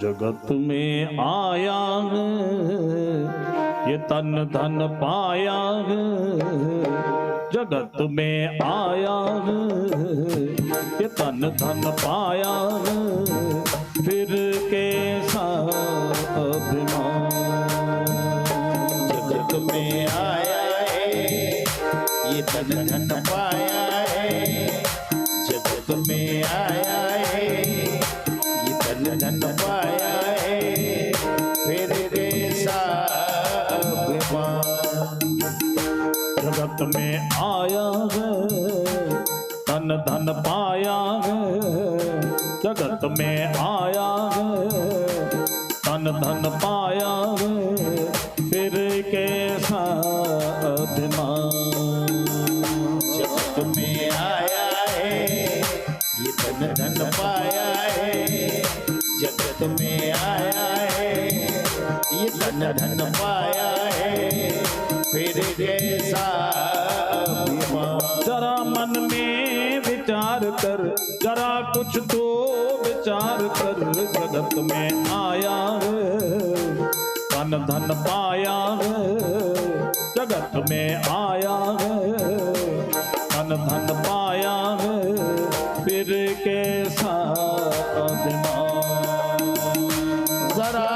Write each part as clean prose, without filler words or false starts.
जगत में आया है ये तन धन पाया है, जगत में आया है ये तन धन पाया है, फिर कैसा अभिमान। जगत में आया है ये तन धन पाया है, जगत में आया है ये तन धन पाया है, फिर कैसा अभिमान। जगत में आया है तन धन पाया है, जगत में आया है तन धन पाया है, फिर कैसा अभिमान। जगत में आया है ये तन धन पाया है, जगत में आया है ये तन धन पाया है, फिर कैसा अभिमान। जरा मन में विचार कर, जरा कुछ तो विचार कर, जगत में आया है तन धन पाया है, जगत में आया है तन धन पाया है, फिर कैसा अभिमान। जरा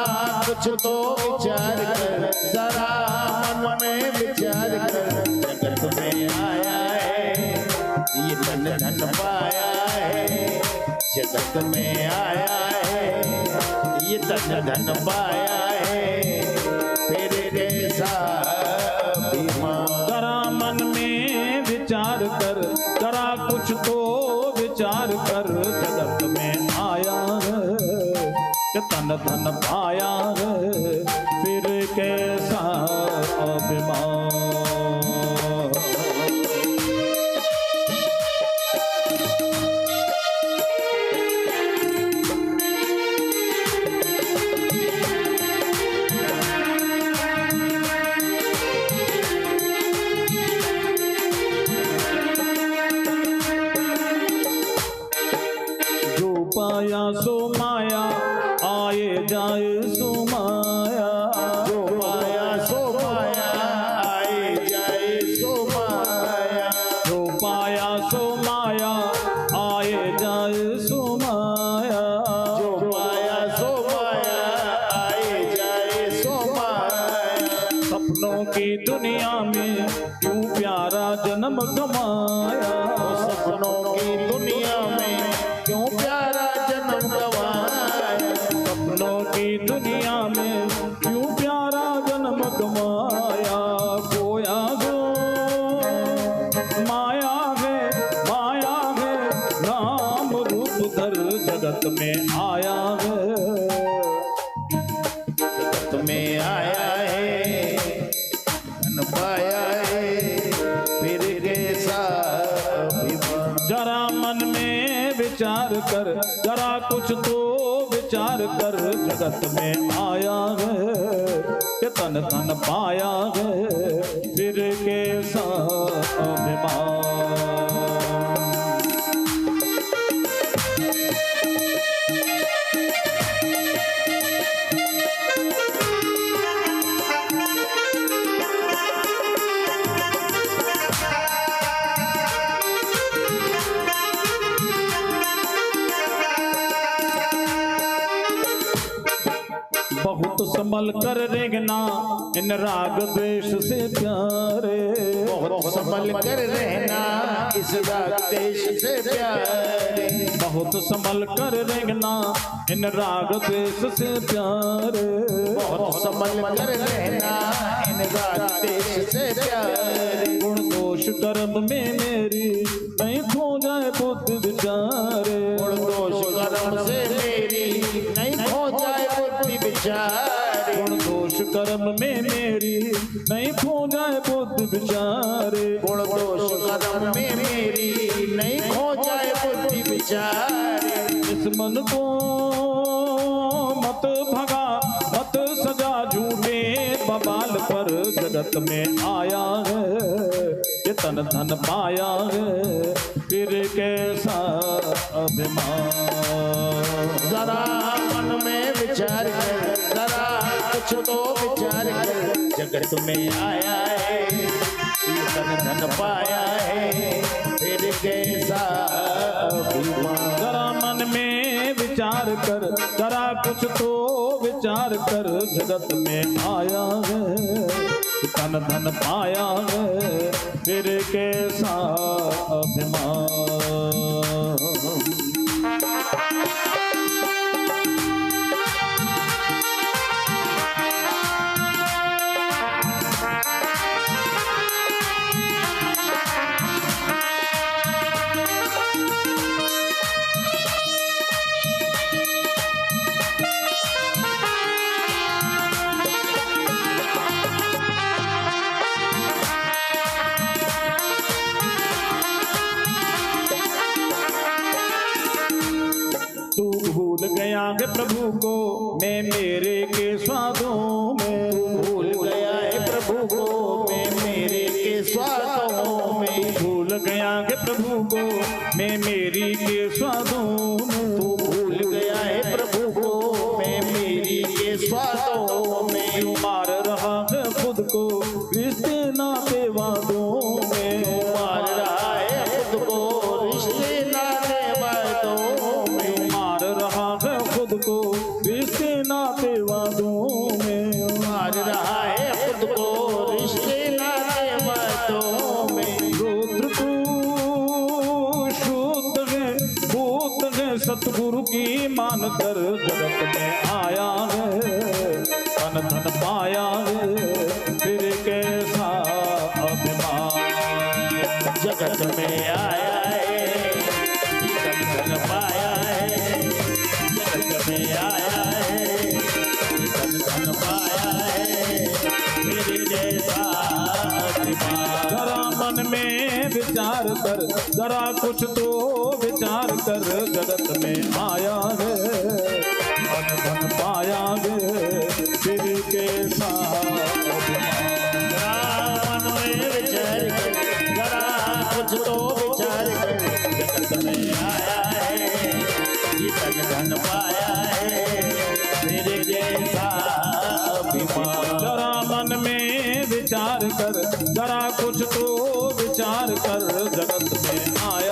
कुछ तो विचार कर, जरा मन में विचार कर, जगत में आया है ये तन धन पाया है, जगत में आया है ये तन धन पाया है, फिर कैसा अभिमान। जरा मन में विचार कर, जरा कुछ तो विचार कर, जगत में आया है कि तन धन पाया है, फिर कैसा अभिमान। पाया सो माया आए जाए सो माया, जो पाया सो माया आए जाए सो माया, जो पाया सो माया आए जाए सो माया, जो पाया सो माया आए जाए सो माया। सपनों की दुनिया में क्यों प्यारा जन्म गवाया, सपनों की दुनिया में क्यों प्यारा जन्म गवाया, सपनों की दुनिया में क्यों प्यारा जन्म गवाया। खोया गो माया है नाम रूप धर, जगत में आया है, जगत में आया है धन पाया है, फिर कैसा अभिमान। जरा मन में विचार कर, जरा कुछ तो विचार कर, जगत में आया है कि तन धन पाया है, फिर कैसा अभिमान। बहुत संभल कर रहना इन राग द्वेष से प्यारे, बहुत संभल कर रहना इस राग देश से प्यारे, बहुत संभल कर रहना इन राग द्वेष से प्यारे, बहुत संभल कर रहना इन राग देश से प्यारे। गुण दोष कर्म में मेरी नहीं खो जाए बुद्धि विचारे, गुण दोष कर्म से मेरी नहीं खो जाए बुद्धि विचारे, गुण दोष कर्म में मेरी नहीं खो जाए बुद्धि विचारे, गुण दोष कर्म में मेरी नहीं खो जाए बुद्धि विचारे। इस मन को मत भगा मत सजा झूठे बबाल पर, जगत में आया है ये तन धन पाया है, फिर कैसा अभिमान। जरा मन में विचार विचार कर, जरा कुछ तो विचार कर। जगत में आया है, ये तन धन पाया है, फिर कैसा अभिमान। जरा मन में विचार कर, जरा कुछ तो विचार कर। जगत में आया है, तन धन पाया है, फिर कैसा अभिमान। तू भूल गया है प्रभु को मैं मेरे के स्वादों में। भूल गया है प्रभु को मैं मेरे के स्वादों में। भूल गया है प्रभु को मैं मेरी के स्वादों में। तू भूल गया है प्रभु को मैं मेरी के स्वादों में। क्यों मार रहा है खुद को रिश्ते नाते वादों में। मार रहा है खुद को रिश्ते नाते वादों में। मार रहा है खुद को रिश्ते नाते वादों में। मार रहा है खुद को रिश्ते नाते वादों में। रुद्र तू शुद्ध है भूत है सतगुरु की मान कर। जगत में आया है तन धन पाया है, फिर कैसा अभिमान। जगत में आया है तन धन पाया है। जगत में आया है तन धन पाया है, मेरे जैसा अभिमान। जरा मन में विचार कर, जरा कुछ तो विचार कर। जगत में आया है तन धन पाया है, फिर कैसा अभिमान। मन में विचार कर, जरा कुछ तो विचार कर। जगत में आया है ये तन धन पाया है, मेरे जैसा अभिमान। जरा मन में विचार कर, जरा कुछ तो विचार कर। जगत में आया